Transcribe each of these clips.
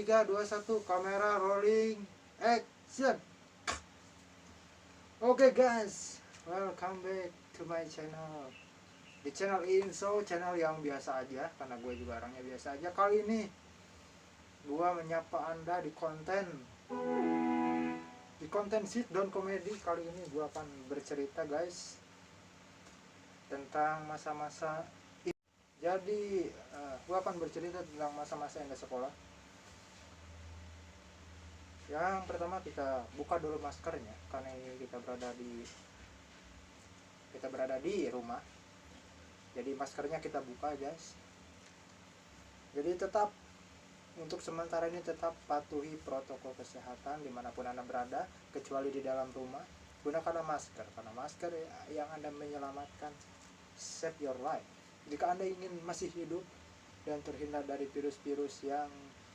3, 2, 1, kamera rolling, action. Oke guys, welcome back to my channel. Di channel Inso, channel yang biasa aja, karena gue juga orangnya biasa aja. Kali ini gue menyapa anda di konten sit down comedy. Kali ini gue akan bercerita guys tentang masa-masa. Jadi gue akan bercerita tentang masa-masa indah sekolah. Yang pertama, kita buka dulu maskernya karena ini kita berada di rumah. Jadi maskernya kita buka guys. Jadi tetap untuk sementara ini tetap patuhi protokol kesehatan dimanapun anda berada, kecuali di dalam rumah. Gunakanlah masker karena masker yang anda menyelamatkan, save your life. Jika anda ingin masih hidup dan terhindar dari virus-virus yang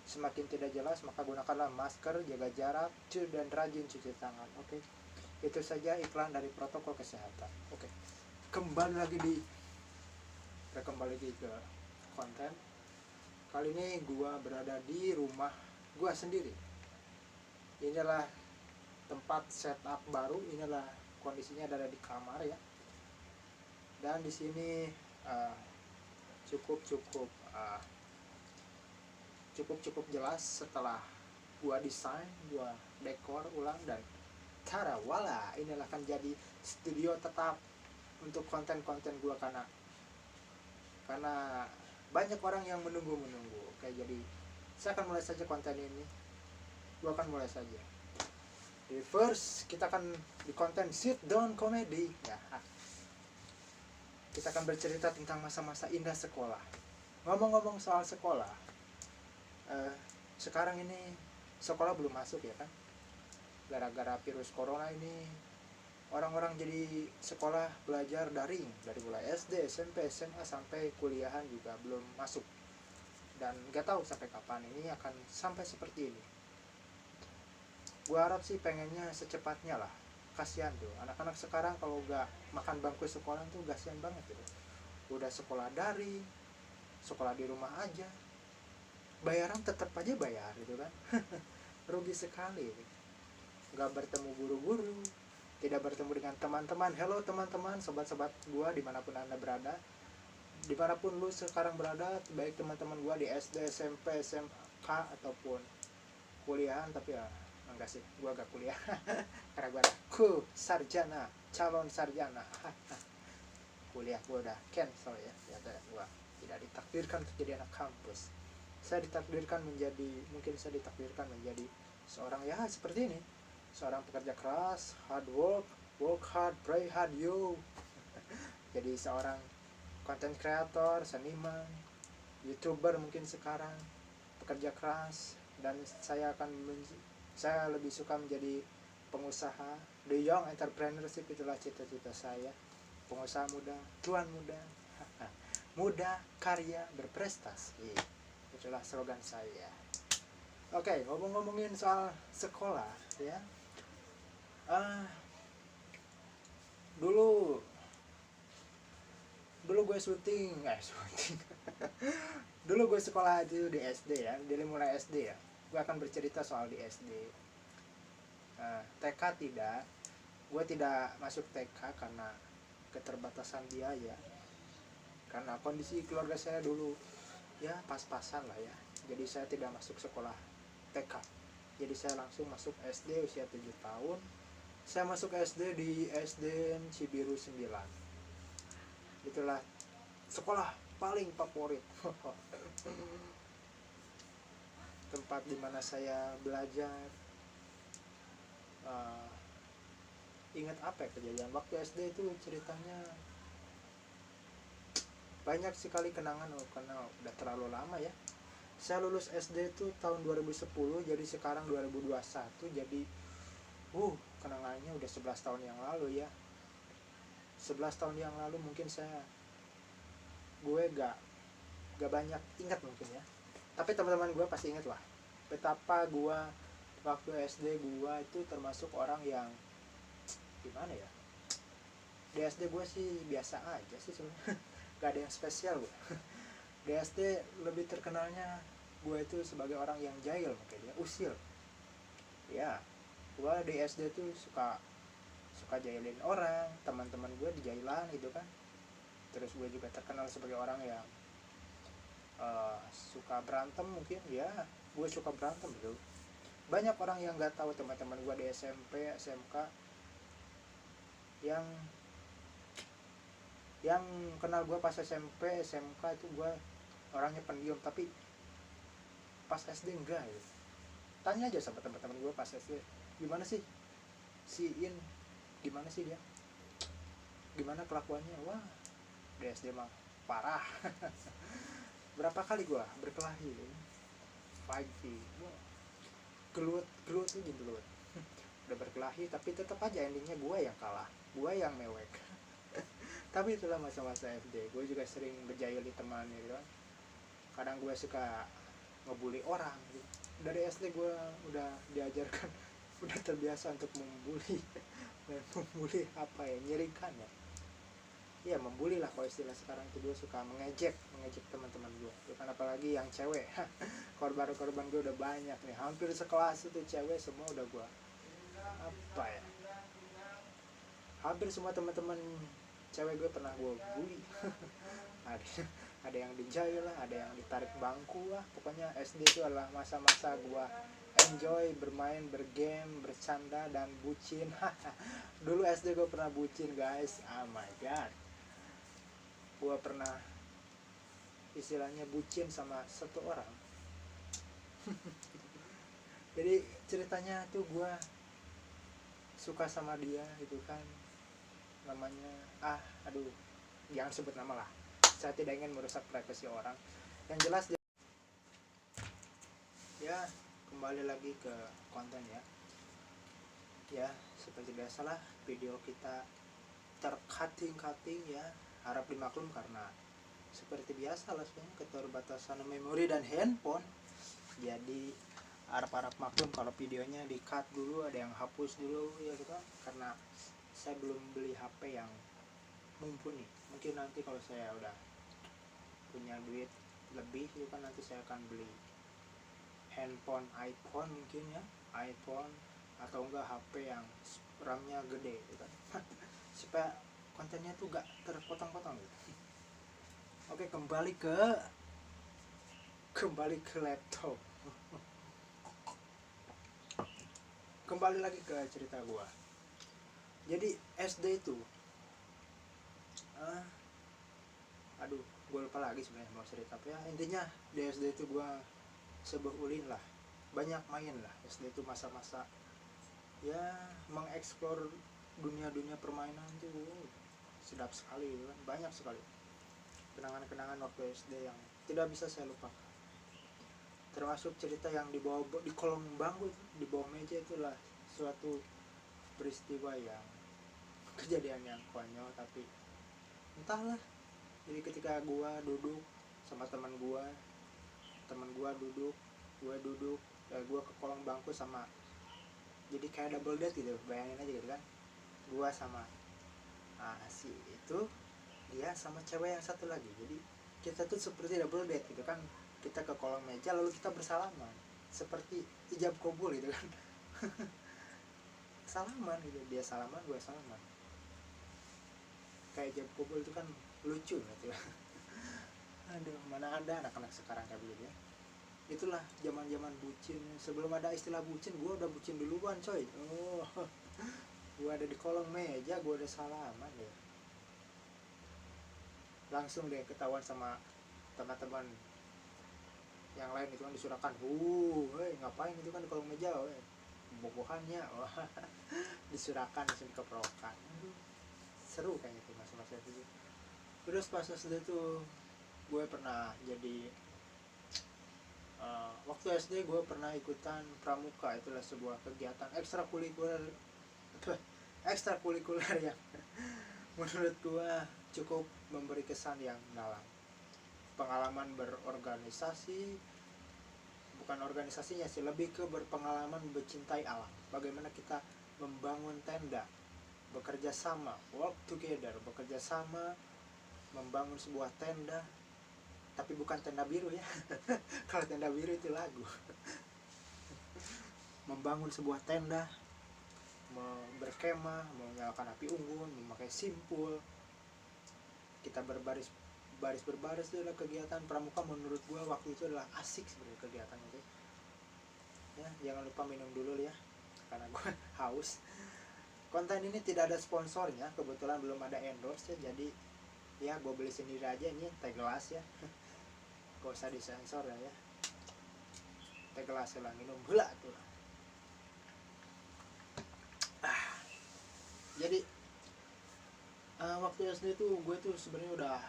semakin tidak jelas, maka gunakanlah masker, jaga jarak, dan rajin cuci tangan. Oke. Itu saja iklan dari protokol kesehatan. Oke. Kembali lagi ke konten. Kali ini gua berada di rumah gua sendiri. Inilah tempat setup baru, inilah kondisinya ada di kamar ya. Dan di sini cukup jelas setelah gua desain, gua dekor ulang, dan tarawala, inilah akan jadi studio tetap untuk konten-konten gua karena banyak orang yang menunggu. Oke, jadi saya akan mulai saja konten ini. Gua akan mulai saja. Di first kita akan di konten sit down comedy ya. Kita akan bercerita tentang masa-masa indah sekolah. Ngomong-ngomong soal sekolah, sekarang ini sekolah belum masuk ya kan, gara-gara virus corona ini orang-orang jadi sekolah belajar daring dari mulai SD, SMP, SMA sampai kuliahan juga belum masuk, dan nggak tahu sampai kapan ini akan sampai seperti ini. Gua harap sih pengennya secepatnya lah. Kasihan tuh anak-anak sekarang kalau nggak makan bangku sekolah tuh kasihan banget gitu. Udah sekolah daring, sekolah di rumah aja, bayaran tetap aja bayar gitu kan. Rugi sekali. Nggak bertemu guru-guru, tidak bertemu dengan teman-teman. Hello teman-teman, sobat-sobat gua dimanapun anda berada, dimanapun lu sekarang berada, baik teman-teman gua di SD, SMP, SMK ataupun kuliahan. Tapi ya enggak sih, gua gak kuliah karena gua sarjana, calon sarjana. Kuliah gua udah cancel ya, ternyata gua tidak ditakdirkan untuk jadi anak kampus. Saya ditakdirkan menjadi seorang ya seperti ini, seorang pekerja keras, hard work hard, pray hard yo. Jadi seorang content creator, seniman, YouTuber mungkin sekarang, pekerja keras, dan saya lebih suka menjadi pengusaha. The young entrepreneurship itulah cita-cita saya. Pengusaha muda, tuan muda, muda, karya, berprestasi. Itulah slogan saya. Oke, ngomongin soal sekolah ya. Dulu gue syuting. Dulu gue sekolah itu di SD ya, dari mulai SD ya. Gue akan bercerita soal di SD. TK tidak, gue tidak masuk TK karena keterbatasan biaya. Karena kondisi keluarga saya dulu ya pas-pasan lah ya. Jadi saya tidak masuk sekolah TK. Jadi saya langsung masuk SD usia 7 tahun. Saya masuk SD di SDN Cibiru 9. Itulah sekolah paling favorit. Tempat dimana saya belajar. Ingat apa ya kejadian waktu SD itu, ceritanya banyak sekali kenangan karena udah terlalu lama ya. Saya lulus SD itu tahun 2010, jadi sekarang 2021, jadi kenangannya udah 11 tahun yang lalu ya. 11 tahun yang lalu mungkin gue gak banyak ingat mungkin ya, tapi teman-teman gue pasti ingat lah betapa gue waktu SD gue itu termasuk orang yang gimana ya. Di SD gue sih biasa aja sih sebenarnya. Gak ada yang spesial gue. Di SD lebih terkenalnya gue itu sebagai orang yang jahil, makanya usil. Ya, gue di SD tuh suka suka jahilin orang, teman-teman gue dijailan gitu kan. Terus gue juga terkenal sebagai orang yang suka berantem mungkin ya. Gue suka berantem gitu. Banyak orang yang nggak tahu, teman-teman gue di SMP SMK yang kenal gue pas SMP SMK itu gue orangnya pendiam, tapi pas SD enggak gitu. Tanya aja sama teman-teman gue pas SD, gimana sih si In, gimana sih dia, gimana kelakuannya. Wah, di SD mah parah. Berapa kali gue berkelahi, fighting, gelut gelut aja gelut. Udah berkelahi tapi tetap aja endingnya gue yang kalah, gue yang mewek. Tapi itulah masa-masa SD. Gue juga sering berjahil di teman gitu kan. Kadang gue suka ngebully orang gitu. Dari SD gue udah diajarkan, udah terbiasa untuk membuli. Dan membuli apa ya, nyiringkan ya. Iya, membuli lah kalau istilah sekarang itu. Gue suka mengejek teman-teman gue. Kan apalagi yang cewek. Korban-korban gue udah banyak nih. Hampir sekelas itu cewek semua udah gue apa ya, hampir semua teman-teman cewek gue pernah gue bully. ada ada yang dijahil lah, ada yang ditarik bangku lah. Pokoknya SD itu adalah masa-masa gue enjoy bermain, bergame, bercanda, dan bucin. Dulu SD gue pernah bucin guys, oh my god. Gue pernah istilahnya bucin sama satu orang. Jadi ceritanya tuh gue suka sama dia gitu kan, namanya aduh, jangan sebut nama lah, saya tidak ingin merusak privasi orang. Yang jelas ya, kembali lagi ke konten ya. Ya, seperti biasalah video kita tercutting ya, harap dimaklum karena seperti biasa lah sebenarnya keterbatasan memori dan handphone. Jadi harap maklum kalau videonya di cut dulu, ada yang hapus dulu ya gitu, karena saya belum beli HP yang mumpuni. Mungkin nanti kalau saya udah punya duit lebih itu kan, nanti saya akan beli handphone iPhone mungkin ya, iPhone atau enggak HP yang RAM-nya gede gitu kan. Supaya kontennya tuh gak terpotong-potong gitu. Oke, kembali ke laptop. Kembali lagi ke cerita gua. Jadi SD itu aduh, gue lupa lagi sebenarnya mau cerita apa ya. Intinya di SD itu gue sebuah ulin lah, banyak main lah. SD itu masa-masa ya mengeksplor dunia permainan tuh sedap sekali kan, banyak sekali kenangan-kenangan waktu SD yang tidak bisa saya lupakan. Termasuk cerita yang di bawah, di kolong bangku itu, di bawah meja, itulah suatu peristiwa yang kejadian yang konyol, tapi entahlah. Jadi ketika gue duduk sama teman gue duduk, gue ke kolong bangku sama, jadi kayak double date gitu, bayangin aja gitu kan. Gue sama si itu, dia sama cewek yang satu lagi. Jadi kita tuh seperti double date gitu kan. Kita ke kolong meja lalu kita bersalaman seperti ijab kabul gitu kan. Salaman gitu, dia salaman, gue salaman, kayak ijab kabul itu kan lucu gitu. Aduh, mana ada anak-anak sekarang kayak begitu ya. Itulah zaman-zaman bucin. Sebelum ada istilah bucin, gue udah bucin duluan coy. Gue ada di kolong meja, gue udah salaman ya. Langsung deh ketahuan sama teman-teman yang lain itu kan, disurahkan. Ngapain itu kan di kolong meja, bobohannya. Disurahkan, langsung dikeprokan. Seru kayaknya tuh masa-masa itu. Terus pas SD tuh gue pernah jadi waktu SD gue pernah ikutan pramuka. Itulah sebuah kegiatan ekstrakurikuler yang menurut gue cukup memberi kesan yang dalam. Pengalaman berorganisasi, bukan organisasinya sih, lebih ke berpengalaman mencintai alam. Bagaimana kita membangun tenda, bekerja sama, work together, bekerja sama membangun sebuah tenda tapi bukan tenda biru ya. Kalau tenda biru itu lagu. Membangun sebuah tenda, berkemah, menyalakan api unggun, memakai simpul, kita berbaris berbaris itu adalah kegiatan pramuka. Menurut gua waktu itu adalah asik sebenarnya kegiatan itu ya. Jangan lupa minum dulu ya karena gua haus. Konten ini tidak ada sponsornya, kebetulan belum ada endorse ya, jadi ya gue beli sendiri aja. Ini teh gelas ya, gak usah disensor ya. Teh gelas lah, minum gula tuh. Jadi waktu SD tuh gue tuh sebenarnya udah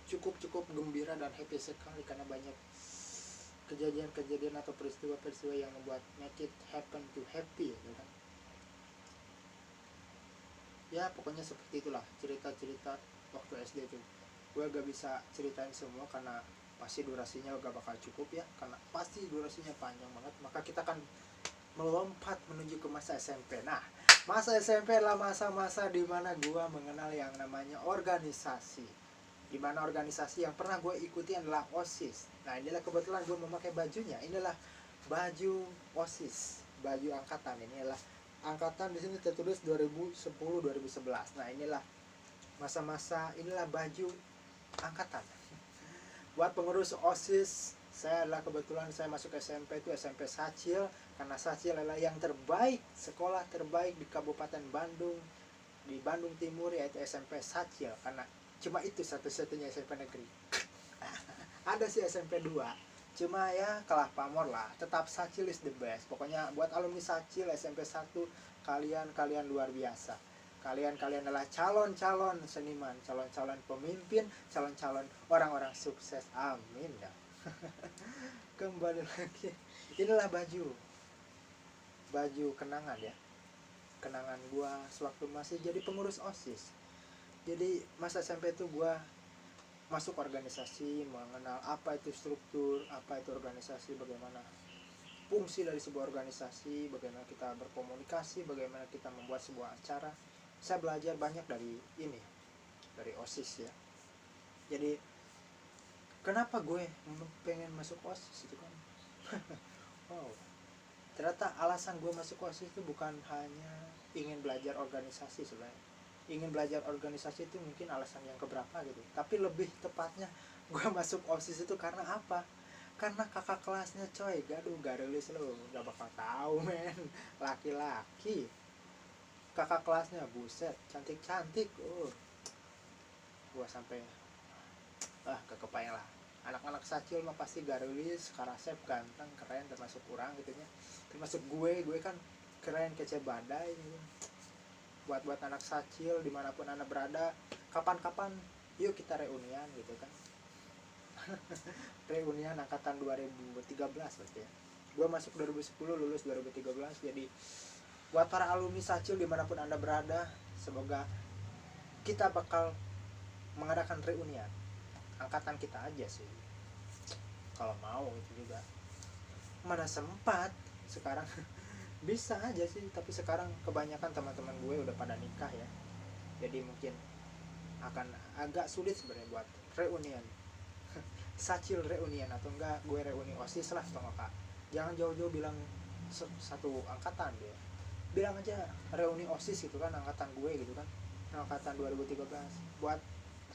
cukup gembira dan happy sekali karena banyak kejadian-kejadian atau peristiwa-peristiwa yang membuat make it happen to happy ya kan. Ya pokoknya seperti itulah cerita-cerita waktu SD tuh. Gue gak bisa ceritain semua karena pasti durasinya gak bakal cukup ya, karena pasti durasinya panjang banget. Maka kita akan melompat menuju ke masa SMP. Nah, masa SMP adalah masa-masa dimana gue mengenal yang namanya organisasi. Dimana organisasi yang pernah gue ikuti adalah OSIS. Nah inilah kebetulan gue memakai bajunya. Inilah baju OSIS, baju angkatan. Ini adalah angkatan, di sini tertulis 2010-2011. Nah inilah masa-masa, inilah baju angkatan. Buat pengurus OSIS, saya adalah kebetulan saya masuk SMP itu SMP Sacil, karena Sacil adalah yang terbaik, sekolah terbaik di Kabupaten Bandung, di Bandung Timur, yaitu SMP Sacil. Karena cuma itu satu-satunya SMP negeri. Ada sih SMP 2, cuma ya kalah pamor lah. Tetap Sacil is the best. Pokoknya buat alumni Sacil SMP 1, kalian luar biasa. Kalian adalah calon-calon seniman, calon-calon pemimpin, calon-calon orang-orang sukses. Amin ya. Kembali lagi. Inilah baju kenangan ya. Kenangan gua sewaktu masih jadi pengurus OSIS. Jadi masa SMP itu gua masuk organisasi, mengenal apa itu struktur, apa itu organisasi, bagaimana fungsi dari sebuah organisasi, bagaimana kita berkomunikasi, bagaimana kita membuat sebuah acara. Saya belajar banyak dari OSIS ya. Jadi kenapa gue pengen masuk OSIS itu kan? Wow, ternyata alasan gue masuk OSIS itu bukan hanya ingin belajar organisasi sebenarnya. Ingin belajar organisasi itu mungkin alasan yang keberapa gitu, tapi lebih tepatnya gue masuk OSIS itu karena apa? Karena kakak kelasnya coy, garulis lo, gak bakal tahu men, laki-laki. Kakak kelasnya buset, cantik-cantik. Gua sampai kekebayang lah. Anak-anak Sacil mah pasti garulis, karasep, ganteng, keren, termasuk kurang gitu nya. Termasuk gue kan keren, kece badai gitu. Buat anak Sacil dimanapun anda berada, kapan-kapan yuk kita reunian gitu kan. Reunian angkatan 2013 berarti ya. Gua masuk 2010, lulus 2013. Jadi buat para alumni Sacil dimanapun anda berada, semoga kita bakal mengadakan reunian angkatan kita aja sih, kalau mau itu juga. Mana sempat sekarang. Bisa aja sih, tapi sekarang kebanyakan teman-teman gue udah pada nikah ya, jadi mungkin akan agak sulit sebenarnya buat reunian. Sacil reunian atau enggak gue reuni OSIS lah, atau enggak jangan jauh-jauh bilang satu angkatan deh, bilang aja reuni OSIS gitu kan, angkatan gue gitu kan, angkatan 2013. Buat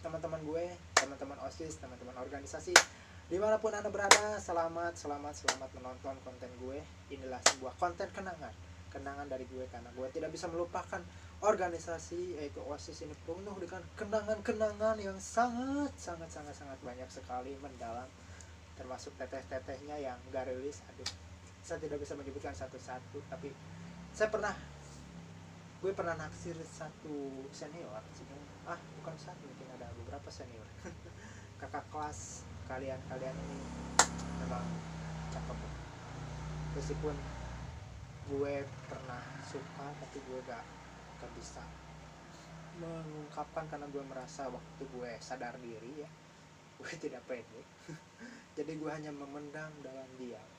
teman-teman gue, teman-teman OSIS, teman-teman organisasi dimanapun anda berada, selamat menonton konten gue. Inilah sebuah konten kenangan dari gue, karena gue tidak bisa melupakan organisasi yaitu OSIS ini penuh dengan kenangan yang sangat banyak sekali, mendalam, termasuk teteh-tetehnya yang garulis. Aduh, saya tidak bisa menyebutkan satu-satu, tapi gue pernah naksir satu senior, bukan satu, mungkin ada beberapa senior. Kakak kelas kalian ini memang cakep. Meskipun gue pernah suka, tapi gue gak bisa mengungkapkan karena gue merasa waktu gue sadar diri ya, gue tidak pede. Jadi gue hanya memendam dalam diam,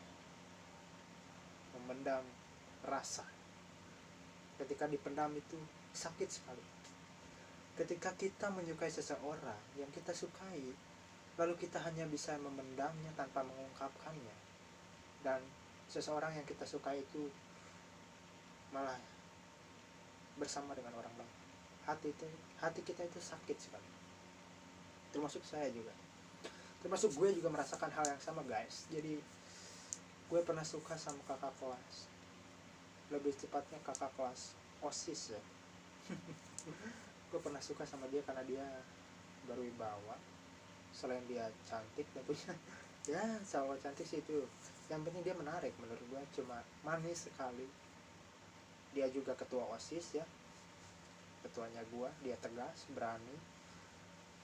memendam rasa. Ketika dipendam itu sakit sekali. Ketika kita menyukai seseorang yang kita sukai, lalu kita hanya bisa memendamnya tanpa mengungkapkannya, dan seseorang yang kita suka itu malah bersama dengan orang lain. Hati kita itu sakit sekali, termasuk saya juga, termasuk gue juga merasakan hal yang sama guys. Jadi gue pernah suka sama kakak kelas, lebih tepatnya kakak kelas OSIS ya. Gue pernah suka sama dia karena dia berwibawa, selain dia cantik tentunya. Ya soal cantik sih itu yang penting, dia menarik menurut gue, cuma manis sekali. Dia juga ketua OSIS ya, ketuanya gue. Dia tegas, berani,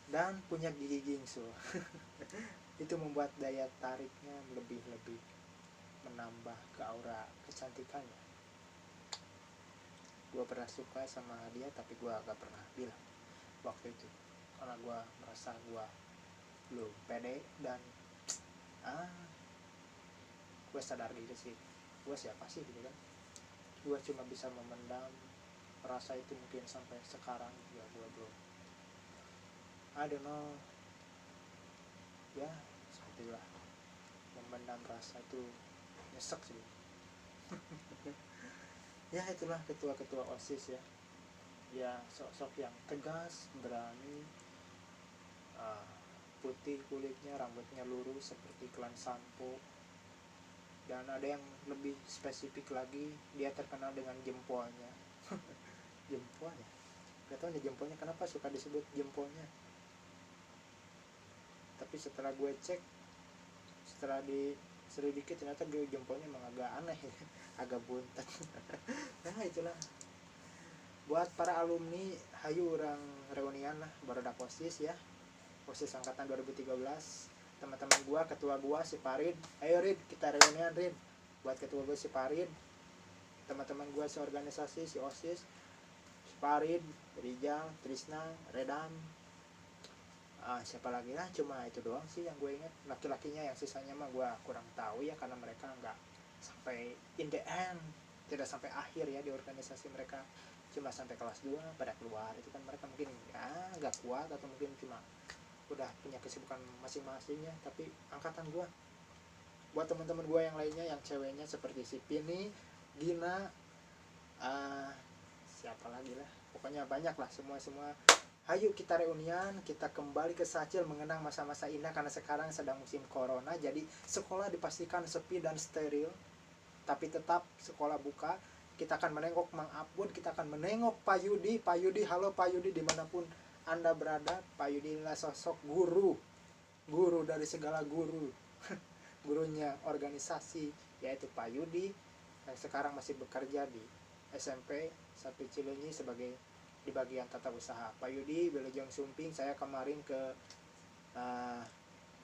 dan punya gigi gingsul. Itu membuat daya tariknya lebih menambah ke aura kecantikannya. Gue pernah suka sama dia, tapi gue gak pernah bilang waktu itu, karena gue merasa gue belum pede, dan gue sadar diri sih, gue siapa sih gitu kan. Gue cuma bisa memendam rasa itu, mungkin sampai sekarang ya gue belum, I don't know ya, sepertilah memendam rasa itu nyesek sih. Ya itulah ketua-ketua OSIS ya. Ya sosok yang tegas, berani, putih kulitnya, rambutnya lurus seperti klan sampo. Dan ada yang lebih spesifik lagi, dia terkenal dengan jempolnya. Jempolnya, gak tau nih jempolnya kenapa suka disebut jempolnya. Tapi setelah gue cek, setelah diselidiki, ternyata gue jempolnya emang agak aneh ya. Agak buntet. Nah itulah, buat para alumni, hayu orang reunian lah barudak OSIS ya, OSIS angkatan 2013. Teman-teman gua, ketua gua si Farid, ayo Rid kita reunian Rid. Buat ketua gua si Farid, teman-teman gua seorganisasi si OSIS, si Farid, Rijal, Trisna, Redam, siapa lagi lah, cuma itu doang sih yang gue ingat. Laki-lakinya yang sisanya mah gue kurang tahu ya, karena mereka nggak sampai in the end, tidak sampai akhir ya di organisasi mereka, cuma sampai kelas 2 pada keluar. Itu kan mereka mungkin ya nggak kuat, atau mungkin cuma udah punya kesibukan masing-masingnya. Tapi angkatan gue, buat teman-teman gue yang lainnya yang ceweknya seperti si Pini, Gina, siapa lagi lah, pokoknya banyak lah, semua hayu kita reunian, kita kembali ke Sacil mengenang masa-masa indah. Karena sekarang sedang musim corona, jadi sekolah dipastikan sepi dan steril, tapi tetap sekolah buka. Kita akan menengok Mang Abud, kita akan menengok Pak Yudi. Halo Pak Yudi, dimanapun Anda berada. Pak Yudi adalah sosok guru dari segala guru. Gurunya organisasi, yaitu Pak Yudi, yang sekarang masih bekerja di SMP 1 Cileunyi sebagai di bagian tata usaha. Pak Yudi, Wilujeng Sumping, saya kemarin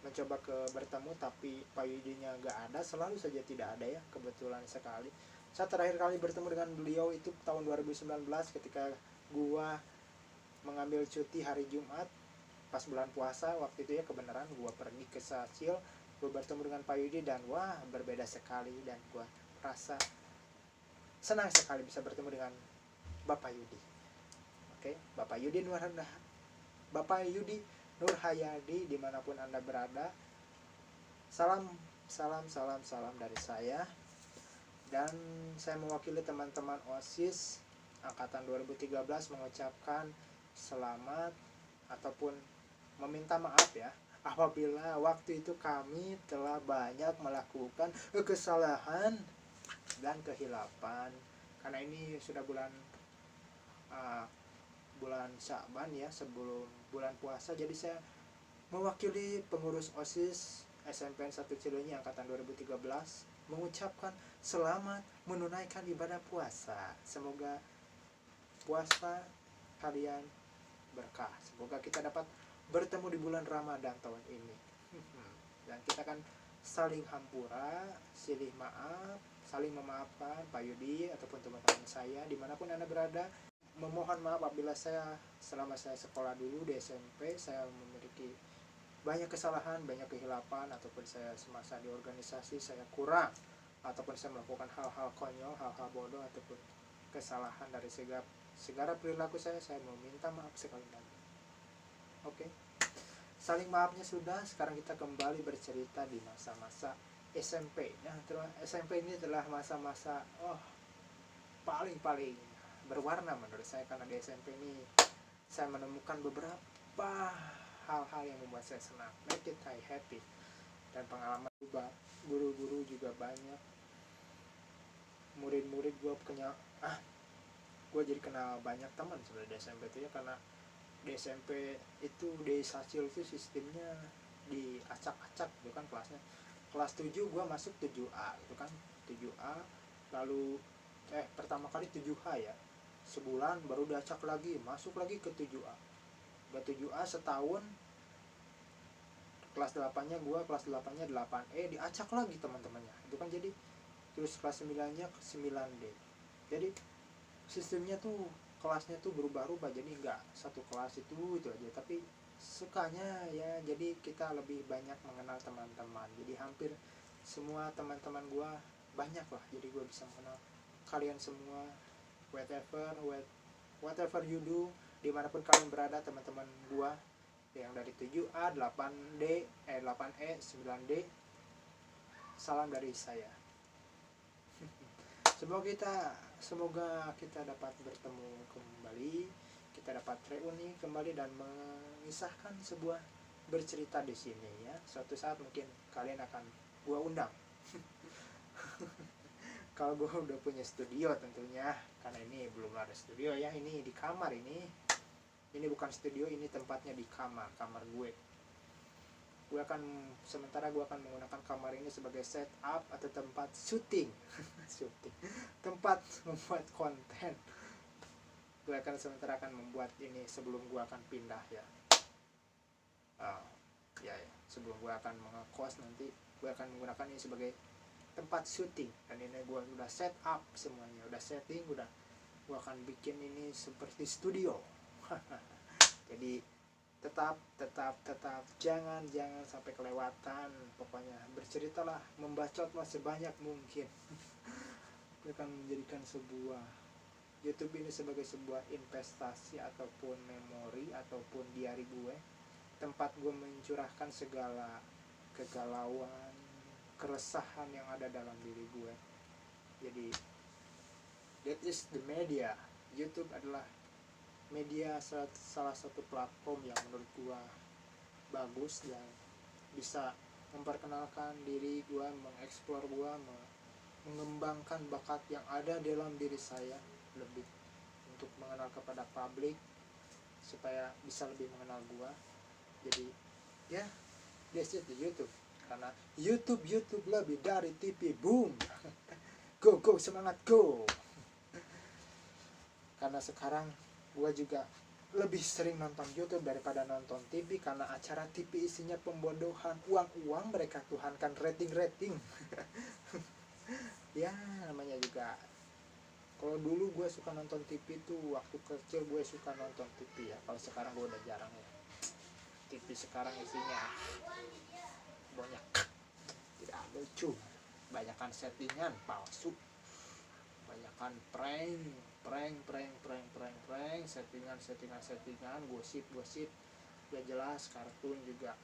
mencoba bertemu, tapi Pak Yudinya nggak ada, selalu saja tidak ada ya, kebetulan sekali. Saya terakhir kali bertemu dengan beliau itu tahun 2019 ketika gua mengambil cuti hari Jumat pas bulan puasa. Waktu itu ya kebenaran gua pergi ke Sacil, gua bertemu dengan Pak Yudi, dan wah berbeda sekali, dan gua rasa senang sekali bisa bertemu dengan Bapak Yudi. Oke, Bapak Yudi Nur Hayadi, dimanapun Anda berada, salam dari saya. Dan saya mewakili teman-teman OSIS angkatan 2013 mengucapkan selamat ataupun meminta maaf ya, apabila waktu itu kami telah banyak melakukan kesalahan dan kehilapan. Karena ini sudah bulan Sya'ban ya, sebelum bulan puasa, jadi saya mewakili pengurus OSIS SMPN 1 Cileunyi angkatan 2013 mengucapkan selamat menunaikan ibadah puasa. Semoga puasa kalian berkah, semoga kita dapat bertemu di bulan Ramadan tahun ini. Dan kita kan saling hampura, silih maaf, saling memaafkan Pak Yudi ataupun teman-teman saya dimanapun Anda berada. Memohon maaf apabila selama saya sekolah dulu di SMP saya memiliki banyak kesalahan, banyak kehilapan, ataupun saya semasa di organisasi saya kurang, ataupun saya melakukan hal-hal konyol, hal-hal bodoh, ataupun kesalahan dari segala perilaku saya meminta maaf sekali lagi. Oke. saling maafnya sudah, sekarang kita kembali bercerita di masa-masa SMP. Nah, SMP ini adalah masa-masa paling berwarna menurut saya, karena di SMP ini saya menemukan beberapa hal-hal yang membuat saya senang, make it I happy, dan pengalaman juga. Guru-guru juga banyak, murid-murid gue gue jadi kenal banyak teman sebenarnya di SMP itu ya, karena di SMP itu di Sasil itu sistemnya diacak-acak gitu kan kelasnya. Kelas 7 gue masuk 7A gitu kan, 7A, lalu pertama kali 7H ya, sebulan baru diacak lagi, masuk lagi ke 7A. Udah 7A setahun, kelas 8-nya gue, kelas 8-nya 8E diacak lagi teman-temannya itu kan. Jadi terus kelas 9-nya ke 9D. Jadi sistemnya tuh kelasnya tuh berubah-ubah, jadi nggak satu kelas itu aja, tapi sukanya ya jadi kita lebih banyak mengenal teman-teman. Jadi hampir semua teman-teman gue banyak lah, jadi gue bisa mengenal kalian semua, whatever you do, dimanapun kalian berada teman-teman gue yang dari 7A, 8D, 8E, 9D, salam dari saya. Semoga kita dapat bertemu kembali, kita dapat reuni kembali dan mengisahkan sebuah bercerita di sini ya. Suatu saat mungkin kalian akan gua undang. Kalau gua udah punya studio tentunya, karena ini belum ada studio ya, ini di kamar ini. Ini bukan studio, ini tempatnya di kamar gue. Sementara gue akan menggunakan kamar ini sebagai setup atau tempat syuting tempat membuat konten. Gue akan sementara membuat ini sebelum gue akan pindah ya. Sebelum gue akan mengekos nanti, gue akan menggunakan ini sebagai tempat syuting. Dan ini gue udah set up semuanya, udah setting, gue akan bikin ini seperti studio. Jadi tetap jangan sampai kelewatan. Pokoknya berceritalah, membacotlah sebanyak mungkin. Gue akan menjadikan sebuah YouTube ini sebagai sebuah investasi ataupun memori ataupun diary gue, tempat gue mencurahkan segala kegalauan, keresahan yang ada dalam diri gue. Jadi that is the media. YouTube adalah media, salah satu platform yang menurut gua bagus dan bisa memperkenalkan diri gua, mengeksplor gua, mengembangkan bakat yang ada dalam diri saya lebih untuk mengenal kepada publik supaya bisa lebih mengenal gua. Jadi ya, that's it, the YouTube. Karena YouTube lebih dari TV, boom. Go semangat go. Karena sekarang gue juga lebih sering nonton YouTube daripada nonton TV, karena acara TV isinya pembodohan, uang mereka tuhankan rating. Ya namanya juga, kalau dulu gue suka nonton TV tuh waktu kecil, gue suka nonton TV ya. Kalau sekarang gue udah jarang ya. TV sekarang isinya banyak tidak lucu, banyakan settingan palsu, banyakan prank, settingan, gosip gak jelas. Kartun juga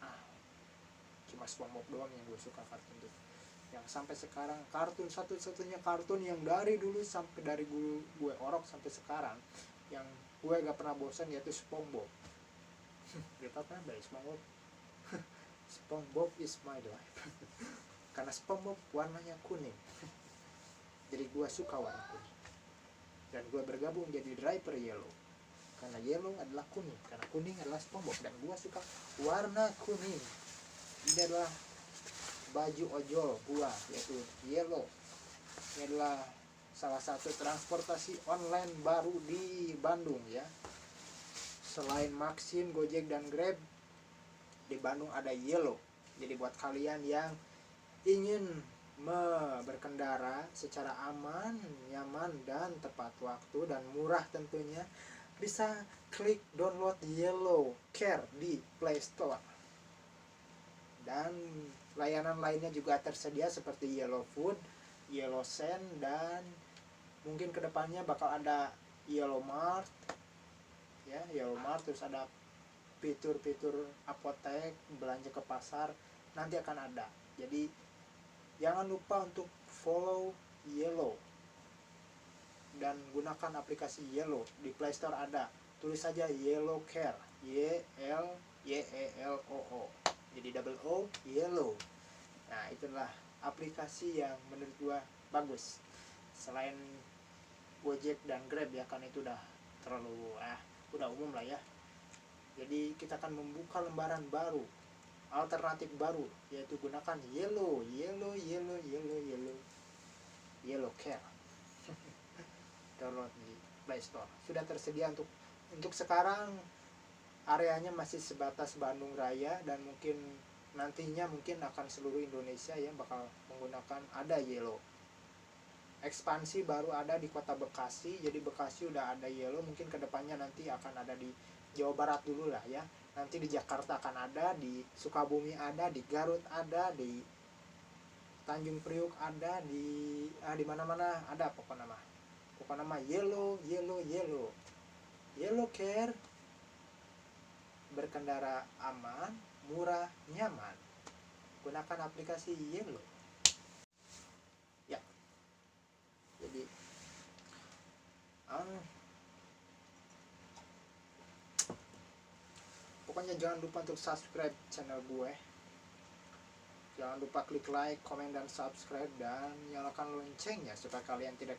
cuma SpongeBob doang yang gue suka, kartun tuh yang sampai sekarang, kartun satu-satunya kartun yang dari dulu sampai dari gue orok sampai sekarang yang gue gak pernah bosan, yaitu SpongeBob. Kita kan dari SpongeBob. SpongeBob is my life. Karena SpongeBob warnanya kuning, jadi gue suka warna kuning. Dan gue bergabung jadi driver yellow, karena yellow adalah kuning, karena kuning adalah SpongeBob, dan gue suka warna kuning. Ini adalah baju ojol gue, yaitu yellow. Ini adalah salah satu transportasi online baru di Bandung ya. Selain Maxim, Gojek, dan Grab, di Bandung ada yellow. Jadi buat kalian yang ingin berkendara secara aman, nyaman, dan tepat waktu dan murah tentunya, bisa klik download Yellow Care di Play Store. Dan layanan lainnya juga tersedia seperti Yellow Food, Yellow Send, dan mungkin kedepannya bakal ada Yellow Mart ya, Yellow Mart. Terus ada fitur-fitur apotek, belanja ke pasar nanti akan ada. Jadi jangan lupa untuk follow Yellow dan gunakan aplikasi Yellow. Di Play Store ada, tulis saja Yellow Care, YLYELOO, jadi double O, Yellow. Nah, itulah aplikasi yang menurut gua bagus selain Gojek dan Grab ya, kan itu udah terlalu udah umum lah ya. Jadi kita akan membuka lembaran baru, alternatif baru, yaitu gunakan Yellow Care. Download di Play Store. Sudah tersedia untuk sekarang, areanya masih sebatas Bandung Raya, dan mungkin nantinya mungkin akan seluruh Indonesia ya bakal menggunakan ada Yellow. Ekspansi baru ada di kota Bekasi, jadi Bekasi udah ada Yellow, mungkin kedepannya nanti akan ada di Jawa Barat dulu lah ya, nanti di Jakarta akan ada, di Sukabumi ada, di Garut ada, di Tanjung Priuk ada, di mana-mana ada pokoknya nama Yellow Care. Berkendara aman, murah, nyaman, gunakan aplikasi Yellow ya. Jadi pokoknya jangan lupa untuk subscribe channel gue, jangan lupa klik like, komen, dan subscribe, dan nyalakan loncengnya supaya kalian tidak